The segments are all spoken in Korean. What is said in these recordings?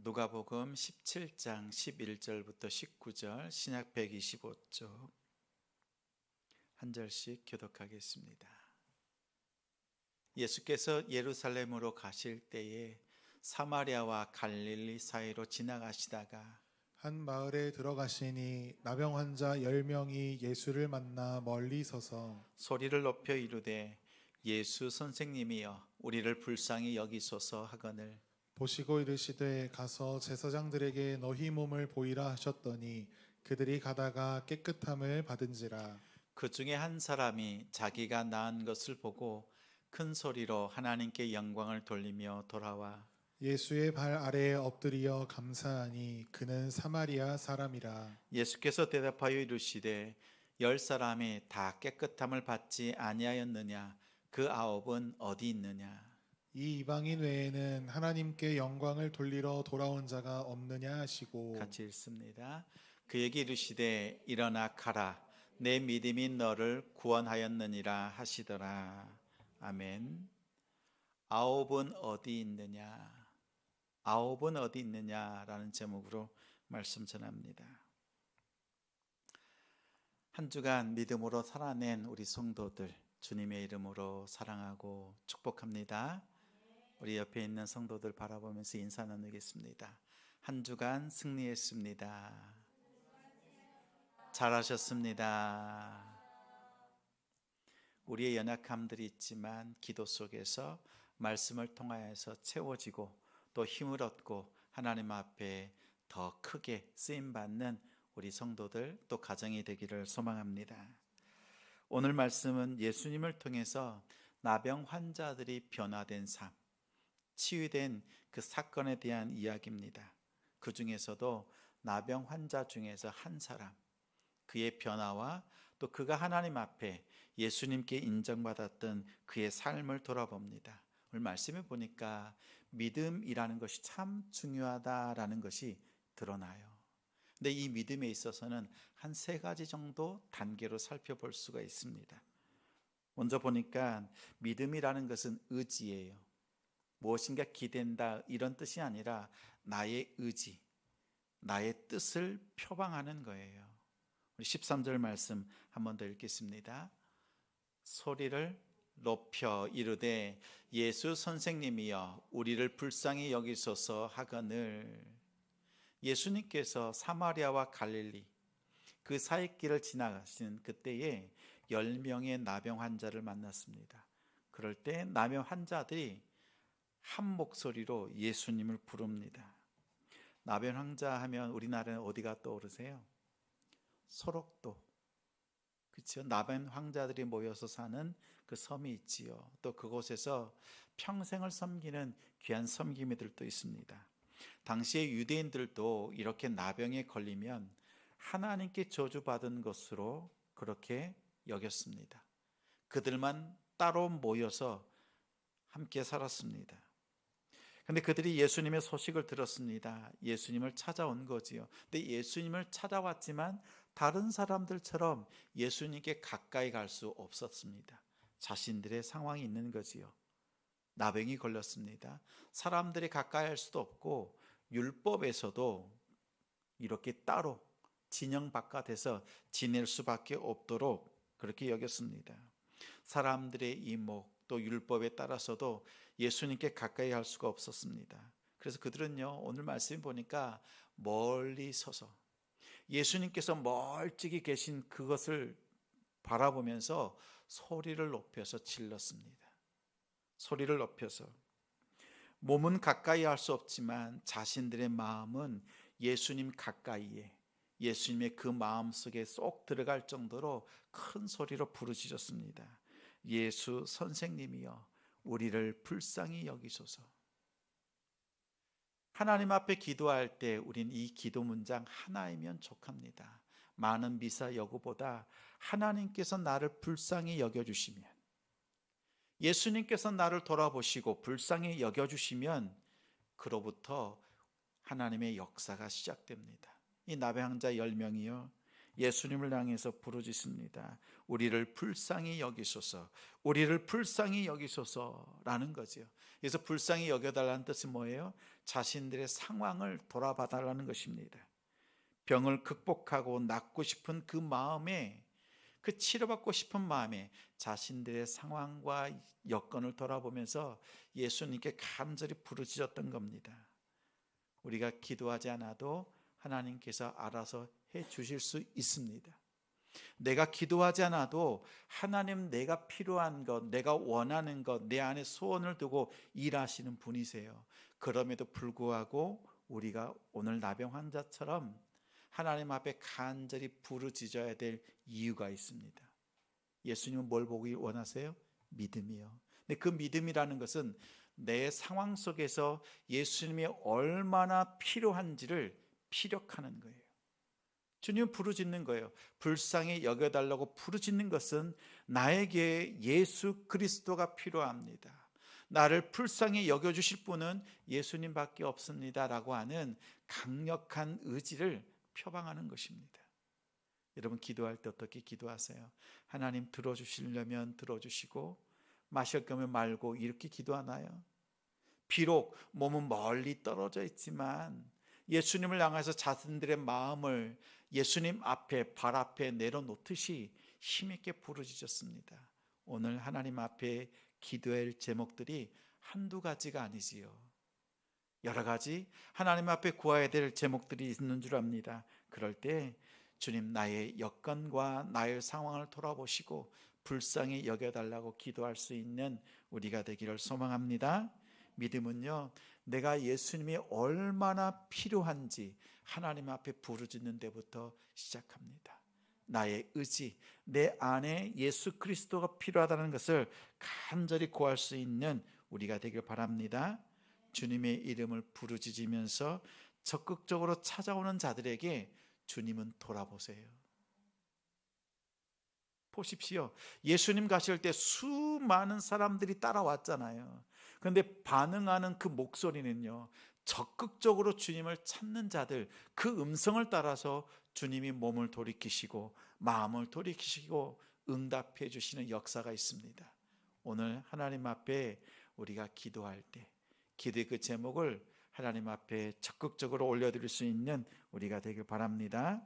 누가복음 17장 11절부터 19절 신약 125쪽 한 절씩 교독하겠습니다. 예수께서 예루살렘으로 가실 때에 사마리아와 갈릴리 사이로 지나가시다가 한 마을에 들어가시니 나병 환자 10명이 예수를 만나 멀리 서서 소리를 높여 이르되 예수 선생님이여 우리를 불쌍히 여기소서 하거늘 보시고 이르시되 가서 제사장들에게 너희 몸을 보이라 하셨더니 그들이 가다가 깨끗함을 받은지라. 그 중에 한 사람이 자기가 나은 것을 보고 큰 소리로 하나님께 영광을 돌리며 돌아와 예수의 발 아래에 엎드리어 감사하니 그는 사마리아 사람이라. 예수께서 대답하여 이르시되 10사람이 다 깨끗함을 받지 아니하였느냐 그 9은 어디 있느냐. 이 이방인 외에는 하나님께 영광을 돌리러 돌아온 자가 없느냐 하시고. 같이 읽습니다. 그에게 이르시되 일어나 가라 내 믿음이 너를 구원하였느니라 하시더라. 아멘. 9은 어디 있느냐, 9은 어디 있느냐라는 제목으로 말씀 전합니다. 한 주간 믿음으로 살아낸 우리 성도들 주님의 이름으로 사랑하고 축복합니다. 우리 옆에 있는 성도들 바라보면서 인사 나누겠습니다. 한 주간 승리했습니다. 잘하셨습니다. 우리의 연약함들이 있지만 기도 속에서 말씀을 통하여서 채워지고 또 힘을 얻고 하나님 앞에 더 크게 쓰임받는 우리 성도들 또 가정이 되기를 소망합니다. 오늘 말씀은 예수님을 통해서 나병 환자들이 변화된 삶, 치유된 그 사건에 대한 이야기입니다. 그 중에서도 나병 환자 중에서 한 사람, 그의 변화와 또 그가 하나님 앞에 예수님께 인정받았던 그의 삶을 돌아봅니다. 오늘 말씀해 보니까 믿음이라는 것이 참 중요하다라는 것이 드러나요. 근데 이 믿음에 있어서는 한 3가지 정도 단계로 살펴볼 수가 있습니다. 먼저 보니까 믿음이라는 것은 의지예요. 무엇인가 기댄다 이런 뜻이 아니라 나의 의지, 나의 뜻을 표방하는 거예요. 우리 13절 말씀 한 번 더 읽겠습니다. 소리를 높여 이르되 예수 선생님이여 우리를 불쌍히 여기소서 하거늘. 예수님께서 사마리아와 갈릴리 그 사이길을 지나가신 그때에 10명의 나병 환자를 만났습니다. 그럴 때 나병 환자들이 한 목소리로 예수님을 부릅니다. 나병 환자 하면 우리나라는 어디가 떠오르세요? 소록도, 그렇죠? 나병 환자들이 모여서 사는 그 섬이 있지요. 또 그곳에서 평생을 섬기는 귀한 섬기미들도 있습니다. 당시의 유대인들도 이렇게 나병에 걸리면 하나님께 저주받은 것으로 그렇게 여겼습니다. 그들만 따로 모여서 함께 살았습니다. 근데 그들이 예수님의 소식을 들었습니다. 예수님을 찾아온 거지요. 근데 예수님을 찾아왔지만 다른 사람들처럼 예수님께 가까이 갈 수 없었습니다. 자신들의 상황이 있는 거지요. 나병이 걸렸습니다. 사람들이 가까이 할 수도 없고 율법에서도 이렇게 따로 진영 바깥에서 지낼 수밖에 없도록 그렇게 여겼습니다. 사람들의 이목 또 율법에 따라서도 예수님께 가까이 할 수가 없었습니다. 그래서 그들은요, 오늘 말씀 보니까 멀리 서서 예수님께서 멀찍이 계신 그것을 바라보면서 소리를 높여서 질렀습니다. 소리를 높여서. 몸은 가까이 할 수 없지만 자신들의 마음은 예수님 가까이에, 예수님의 그 마음 속에 쏙 들어갈 정도로 큰 소리로 부르짖었습니다. 예수 선생님이여 우리를 불쌍히 여기소서. 하나님 앞에 기도할 때 우린 이 기도 문장 하나이면 족합니다. 많은 미사 여구보다 하나님께서 나를 불쌍히 여겨주시면, 예수님께서 나를 돌아보시고 불쌍히 여겨주시면 그로부터 하나님의 역사가 시작됩니다. 이 나병 환자 10명이요 예수님을 향해서 부르짖습니다. 우리를 불쌍히 여기소서, 우리를 불쌍히 여기소서라는 거죠. 그래서 불쌍히 여겨달라는 뜻이 뭐예요? 자신들의 상황을 돌아봐달라는 것입니다. 병을 극복하고 낫고 싶은 그 마음에, 그 치료받고 싶은 마음에 자신들의 상황과 여건을 돌아보면서 예수님께 간절히 부르짖었던 겁니다. 우리가 기도하지 않아도 하나님께서 알아서 해 주실 수 있습니다. 내가 기도하지 않아도 하나님, 내가 필요한 것, 내가 원하는 것, 내 안에 소원을 두고 일하시는 분이세요. 그럼에도 불구하고 우리가 오늘 나병 환자처럼 하나님 앞에 간절히 부르짖어야 될 이유가 있습니다. 예수님은 뭘 보기 원하세요? 믿음이요. 근데 그 믿음이라는 것은 내 상황 속에서 예수님이 얼마나 필요한지를 피력하는 거예요. 주님 부르짖는 거예요. 불쌍히 여겨달라고 부르짖는 것은 나에게 예수 그리스도가 필요합니다, 나를 불쌍히 여겨주실 분은 예수님밖에 없습니다 라고 하는 강력한 의지를 표방하는 것입니다. 여러분, 기도할 때 어떻게 기도하세요? 하나님 들어주시려면 들어주시고 마실 거면 말고, 이렇게 기도하나요? 비록 몸은 멀리 떨어져 있지만 예수님을 향해서 자신들의 마음을 예수님 앞에, 발 앞에 내려놓듯이 힘있게 부르짖었습니다. 오늘 하나님 앞에 기도할 제목들이 한두 가지가 아니지요. 여러 가지 하나님 앞에 구해야 될 제목들이 있는 줄 압니다. 그럴 때 주님, 나의 여건과 나의 상황을 돌아보시고 불쌍히 여겨달라고 기도할 수 있는 우리가 되기를 소망합니다. 믿음은요, 내가 예수님이 얼마나 필요한지 하나님 앞에 부르짖는 데부터 시작합니다. 나의 의지, 내 안에 예수 그리스도가 필요하다는 것을 간절히 구할 수 있는 우리가 되길 바랍니다. 주님의 이름을 부르짖으면서 적극적으로 찾아오는 자들에게 주님은 돌아보세요. 보십시오. 예수님 가실 때 수많은 사람들이 따라왔잖아요. 그런데 반응하는 그 목소리는요, 적극적으로 주님을 찾는 자들, 그 음성을 따라서 주님이 몸을 돌이키시고 마음을 돌이키시고 응답해 주시는 역사가 있습니다. 오늘 하나님 앞에 우리가 기도할 때 기도의 그 제목을 하나님 앞에 적극적으로 올려드릴 수 있는 우리가 되길 바랍니다.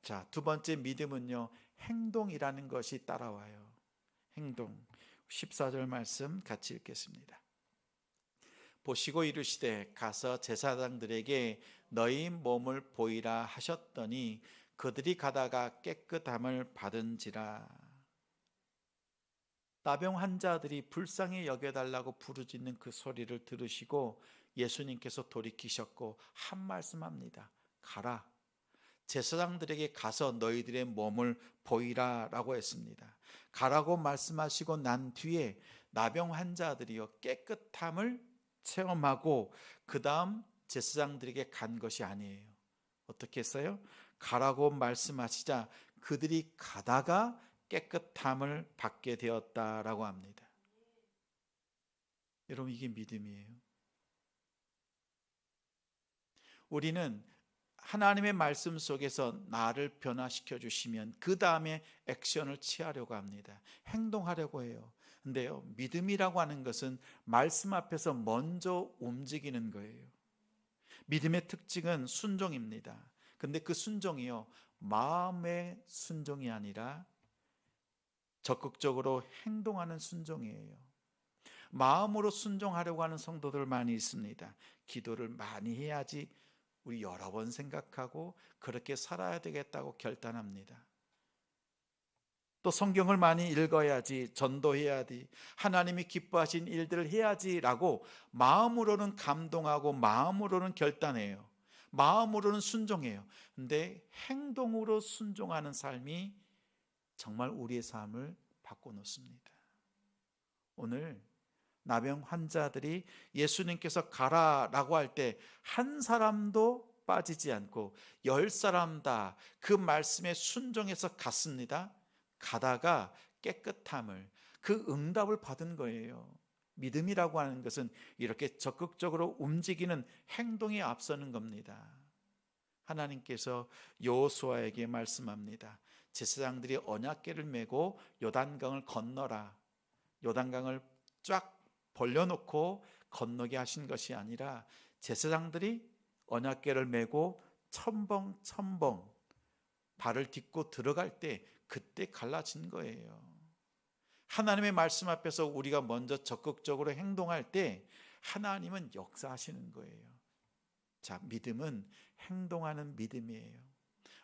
자, 두 번째 믿음은요, 행동이라는 것이 따라와요. 행동. 14절 말씀 같이 읽겠습니다. 보시고 이르시되 가서 제사장들에게 너희 몸을 보이라 하셨더니 그들이 가다가 깨끗함을 받은지라. 나병 환자들이 불쌍히 여겨달라고 부르짖는 그 소리를 들으시고 예수님께서 돌이키셨고 한 말씀합니다. 가라. 제사장들에게 가서 너희들의 몸을 보이라 라고 했습니다. 가라고 말씀하시고 난 뒤에 나병 환자들이요, 깨끗함을 체험하고 그 다음 제사장들에게 간 것이 아니에요. 어떻게 했어요? 가라고 말씀하시자 그들이 가다가 깨끗함을 받게 되었다라고 합니다. 여러분, 이게 믿음이에요. 우리는 하나님의 말씀 속에서 나를 변화시켜 주시면 그 다음에 액션을 취하려고 합니다. 행동하려고 해요. 근데요, 믿음이라고 하는 것은 말씀 앞에서 먼저 움직이는 거예요. 믿음의 특징은 순종입니다. 근데 그 순종이요, 마음의 순종이 아니라 적극적으로 행동하는 순종이에요. 마음으로 순종하려고 하는 성도들 많이 있습니다. 기도를 많이 해야지, 우리 여러 번 생각하고 그렇게 살아야 되겠다고 결단합니다. 또 성경을 많이 읽어야지, 전도해야지, 하나님이 기뻐하신 일들을 해야지라고 마음으로는 감동하고 마음으로는 결단해요. 마음으로는 순종해요. 근데 행동으로 순종하는 삶이 정말 우리의 삶을 바꿔놓습니다. 오늘 나병 환자들이 예수님께서 가라라고 할 때 한 사람도 빠지지 않고 10사람 다 그 말씀에 순종해서 갔습니다. 가다가 깨끗함을, 그 응답을 받은 거예요. 믿음이라고 하는 것은 이렇게 적극적으로 움직이는 행동에 앞서는 겁니다. 하나님께서 여호수아에게 말씀합니다. 제사장들이 언약궤를 메고 요단강을 건너라. 요단강을 쫙 벌려놓고 건너게 하신 것이 아니라 제사장들이 언약궤를 메고 첨벙첨벙 발을 딛고 들어갈 때 그때 갈라진 거예요. 하나님의 말씀 앞에서 우리가 먼저 적극적으로 행동할 때 하나님은 역사하시는 거예요. 자, 믿음은 행동하는 믿음이에요.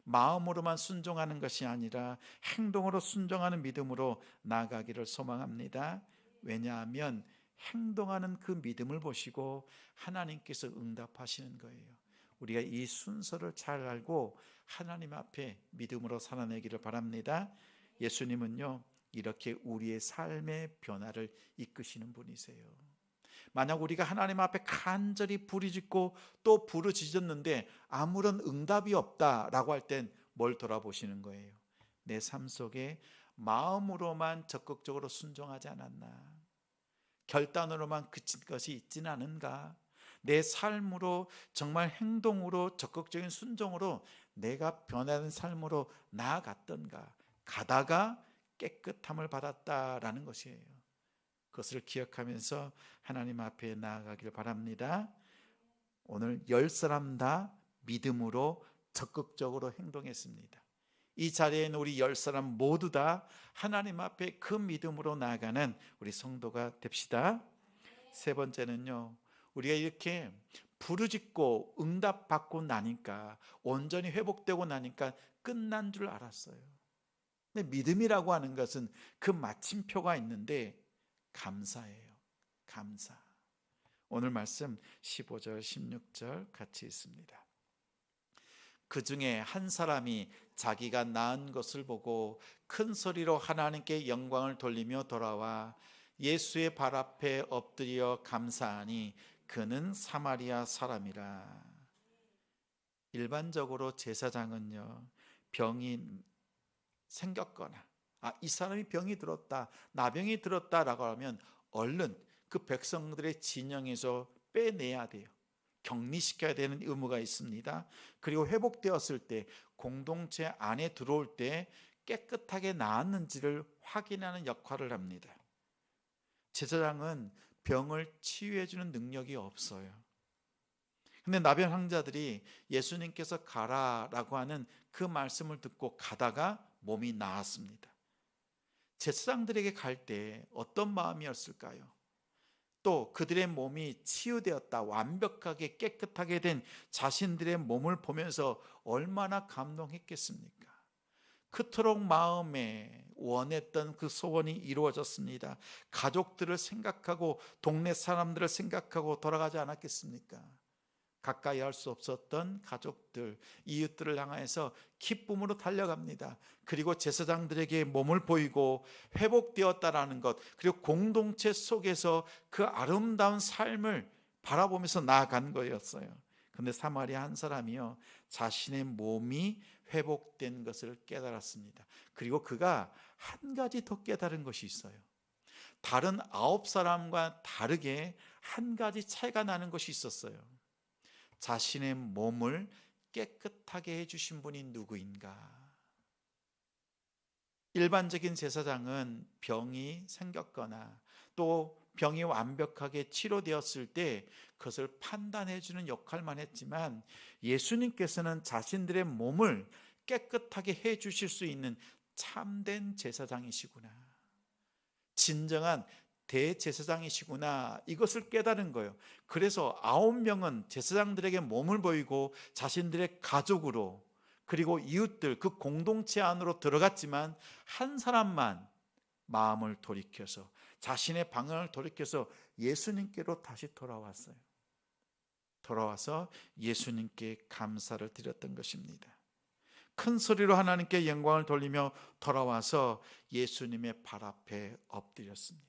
마음으로만 순종하는 것이 아니라 행동으로 순종하는 믿음으로 나아가기를 소망합니다. 왜냐하면 행동하는 그 믿음을 보시고 하나님께서 응답하시는 거예요. 우리가 이 순서를 잘 알고 하나님 앞에 믿음으로 살아내기를 바랍니다. 예수님은요, 이렇게 우리의 삶의 변화를 이끄시는 분이세요. 만약 우리가 하나님 앞에 간절히 부르짖고 또 부르짖었는데 아무런 응답이 없다라고 할 땐 뭘 돌아보시는 거예요? 내 삶 속에 마음으로만 적극적으로 순종하지 않았나? 결단으로만 그친 것이 있지는 않은가? 내 삶으로 정말 행동으로 적극적인 순종으로 내가 변화된 삶으로 나아갔던가? 가다가 깨끗함을 받았다라는 것이에요. 그것을 기억하면서 하나님 앞에 나아가길 바랍니다. 오늘 10사람 다 믿음으로 적극적으로 행동했습니다. 이 자리에 있는 우리 10사람 모두 다 하나님 앞에 그 믿음으로 나아가는 우리 성도가 됩시다. 세 번째는요, 우리가 이렇게 부르짖고 응답받고 나니까, 온전히 회복되고 나니까 끝난 줄 알았어요. 근데 믿음이라고 하는 것은 그 마침표가 있는데 감사예요. 감사. 오늘 말씀 15절 16절 같이 있습니다. 그 중에 한 사람이 자기가 낳은 것을 보고 큰 소리로 하나님께 영광을 돌리며 돌아와 예수의 발 앞에 엎드려 감사하니 그는 사마리아 사람이라. 일반적으로 제사장은요, 병이 생겼거나 이 사람이 병이 들었다, 나병이 들었다라고 하면 얼른 그 백성들의 진영에서 빼내야 돼요. 격리시켜야 되는 의무가 있습니다. 그리고 회복되었을 때 공동체 안에 들어올 때 깨끗하게 나았는지를 확인하는 역할을 합니다. 제사장은 병을 치유해 주는 능력이 없어요. 근데 나병 환자들이 예수님께서 가라라고 하는 그 말씀을 듣고 가다가 몸이 나았습니다. 제사장들에게 갈 때 어떤 마음이었을까요? 또 그들의 몸이 치유되었다, 완벽하게 깨끗하게 된 자신들의 몸을 보면서 얼마나 감동했겠습니까? 그토록 마음에 원했던 그 소원이 이루어졌습니다. 가족들을 생각하고 동네 사람들을 생각하고 돌아가지 않았겠습니까? 가까이 할 수 없었던 가족들, 이웃들을 향해서 기쁨으로 달려갑니다. 그리고 제사장들에게 몸을 보이고 회복되었다라는 것, 그리고 공동체 속에서 그 아름다운 삶을 바라보면서 나아간 거였어요. 그런데 사마리아 한 사람이요, 자신의 몸이 회복된 것을 깨달았습니다. 그리고 그가 한 가지 더 깨달은 것이 있어요. 다른 9사람과 다르게 한 가지 차이가 나는 것이 있었어요. 자신의 몸을 깨끗하게 해주신 분이 누구인가? 일반적인 제사장은 병이 생겼거나 또 병이 완벽하게 치료되었을 때 그것을 판단해 주는 역할만 했지만, 예수님께서는 자신들의 몸을 깨끗하게 해 주실 수 있는 참된 제사장이시구나, 진정한 대제사장이시구나, 이것을 깨달은 거예요. 그래서 9명은 제사장들에게 몸을 보이고 자신들의 가족으로 그리고 이웃들, 그 공동체 안으로 들어갔지만 한 사람만 마음을 돌이켜서, 자신의 방향을 돌이켜서 예수님께로 다시 돌아왔어요. 돌아와서 예수님께 감사를 드렸던 것입니다. 큰 소리로 하나님께 영광을 돌리며 돌아와서 예수님의 발 앞에 엎드렸습니다.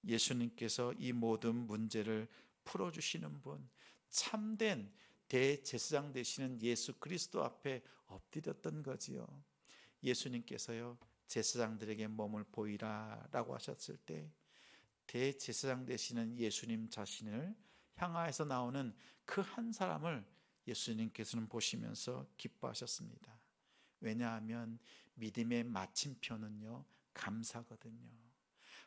예수님께서 이 모든 문제를 풀어주시는 분, 참된 대제사장 되시는 예수 그리스도 앞에 엎드렸던 거지요. 예수님께서요, 제사장들에게 몸을 보이라 라고 하셨을 때 대제사장 되시는 예수님 자신을 향하여서 나오는 그 한 사람을 예수님께서는 보시면서 기뻐하셨습니다. 왜냐하면 믿음의 마침표는요, 감사거든요.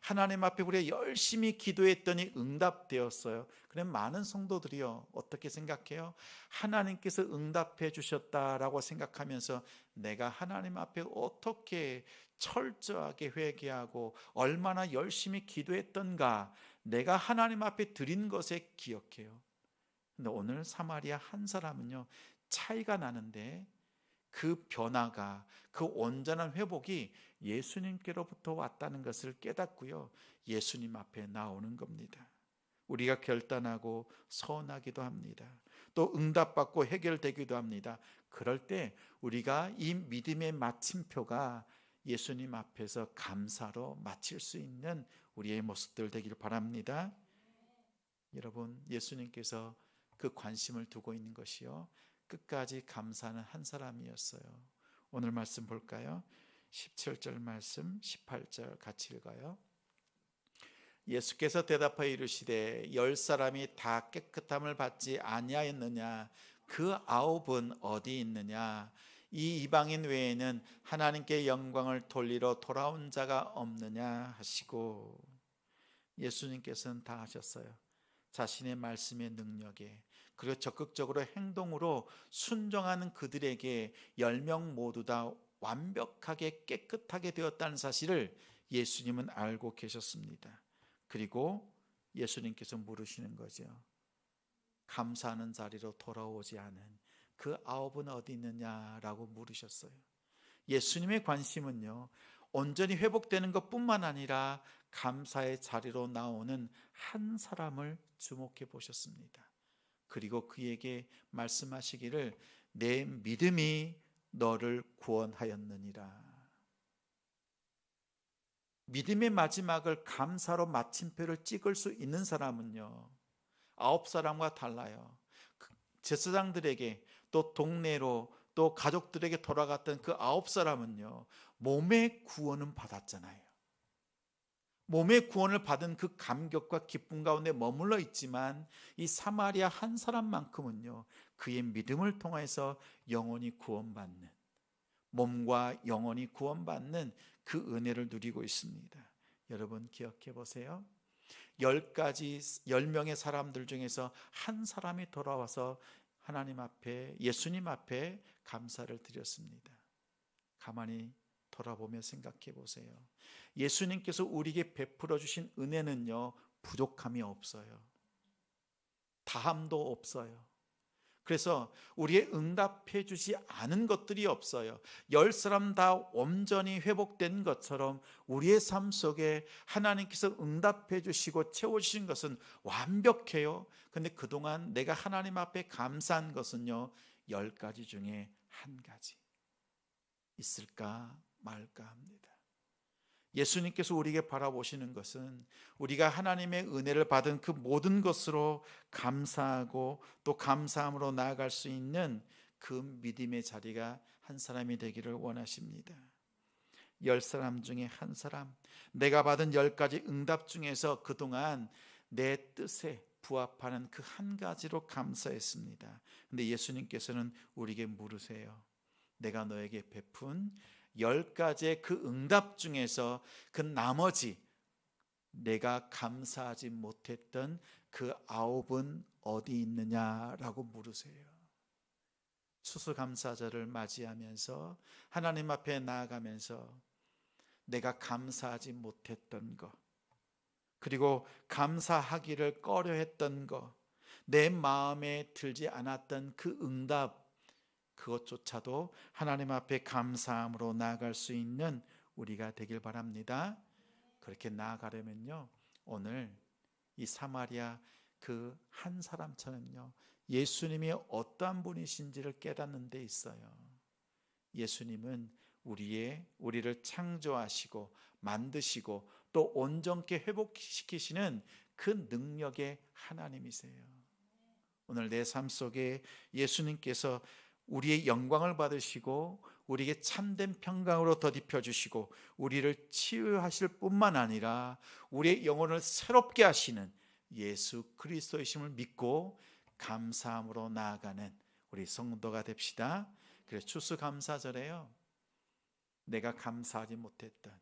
하나님 앞에 우리가 열심히 기도했더니 응답되었어요. 그럼 많은 성도들이요, 어떻게 생각해요? 하나님께서 응답해 주셨다라고 생각하면서 내가 하나님 앞에 어떻게 철저하게 회개하고 얼마나 열심히 기도했던가, 내가 하나님 앞에 드린 것에 기억해요. 근데 오늘 사마리아 한 사람은요, 차이가 나는데 그 변화가, 그 온전한 회복이 예수님께로부터 왔다는 것을 깨닫고요, 예수님 앞에 나오는 겁니다. 우리가 결단하고 서운하기도 합니다. 또 응답받고 해결되기도 합니다. 그럴 때 우리가 이 믿음의 마침표가 예수님 앞에서 감사로 마칠 수 있는 우리의 모습들 되기를 바랍니다. 여러분, 예수님께서 그 관심을 두고 있는 것이요, 끝까지 감사하는 한 사람이었어요. 오늘 말씀 볼까요? 17절 말씀, 18절 같이 읽어요. 예수께서 대답하여 이르시되 10사람이 다 깨끗함을 받지 아니하였느냐? 그 9은 어디 있느냐? 이 이방인 외에는 하나님께 영광을 돌리러 돌아온 자가 없느냐 하시고, 예수님께서는 다 하셨어요. 자신의 말씀의 능력에, 그리고 적극적으로 행동으로 순종하는 그들에게 10명 모두 다 완벽하게 깨끗하게 되었다는 사실을 예수님은 알고 계셨습니다. 그리고 예수님께서 물으시는 거죠. 감사하는 자리로 돌아오지 않은 그 9은 어디 있느냐라고 물으셨어요. 예수님의 관심은요, 온전히 회복되는 것뿐만 아니라 감사의 자리로 나오는 한 사람을 주목해 보셨습니다. 그리고 그에게 말씀하시기를 내 믿음이 너를 구원하였느니라. 믿음의 마지막을 감사로 마침표를 찍을 수 있는 사람은요, 9사람과 달라요. 제사장들에게, 또 동네로, 또 가족들에게 돌아갔던 그 9사람은요, 몸의 구원은 받았잖아요. 몸의 구원을 받은 그 감격과 기쁨 가운데 머물러 있지만, 이 사마리아 한 사람만큼은요, 그의 믿음을 통해서 영원히 구원받는, 몸과 영혼이 구원받는 그 은혜를 누리고 있습니다. 여러분 기억해 보세요. 10명의 사람들 중에서 한 사람이 돌아와서 하나님 앞에, 예수님 앞에 감사를 드렸습니다. 가만히 돌아보며 생각해 보세요. 예수님께서 우리에게 베풀어 주신 은혜는요, 부족함이 없어요. 다함도 없어요. 그래서 우리의 응답해 주지 않은 것들이 없어요. 10사람 다 온전히 회복된 것처럼 우리의 삶 속에 하나님께서 응답해 주시고 채워주신 것은 완벽해요. 근데 그동안 내가 하나님 앞에 감사한 것은요, 10가지 중에 한 가지 있을까 말까 합니다. 예수님께서 우리에게 바라보시는 것은 우리가 하나님의 은혜를 받은 그 모든 것으로 감사하고 또 감사함으로 나아갈 수 있는 그 믿음의 자리가 한 사람이 되기를 원하십니다. 10사람 중에 한 사람, 내가 받은 10가지 응답 중에서 그동안 내 뜻에 부합하는 그 한 가지로 감사했습니다. 근데 예수님께서는 우리에게 물으세요. 내가 너에게 베푼 10가지의 그 응답 중에서 그 나머지 내가 감사하지 못했던 그 9은 어디 있느냐라고 물으세요. 추수감사절을 맞이하면서 하나님 앞에 나아가면서 내가 감사하지 못했던 것, 그리고 감사하기를 꺼려했던 것, 내 마음에 들지 않았던 그 응답, 그것조차도 하나님 앞에 감사함으로 나아갈 수 있는 우리가 되길 바랍니다. 그렇게 나아가려면요, 오늘 이 사마리아 그 한 사람처럼요, 예수님이 어떠한 분이신지를 깨닫는 데 있어요. 예수님은 우리를 창조하시고 만드시고 또 온전케 회복시키시는 그 능력의 하나님이세요. 오늘 내 삶 속에 예수님께서 우리의 영광을 받으시고 우리에게 참된 평강으로 덧입혀 주시고 우리를 치유하실 뿐만 아니라 우리의 영혼을 새롭게 하시는 예수 그리스도이심을 믿고 감사함으로 나아가는 우리 성도가 됩시다. 그래서 추수감사절에요, 내가 감사하지 못했던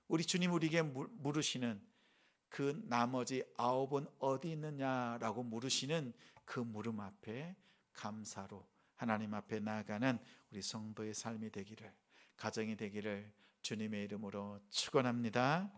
우리 주님 우리에게 물으시는 그 나머지 9은 어디 있느냐라고 물으시는 그 물음 앞에 감사로 하나님 앞에 나아가는 우리 성도의 삶이 되기를, 가정이 되기를 주님의 이름으로 축원합니다.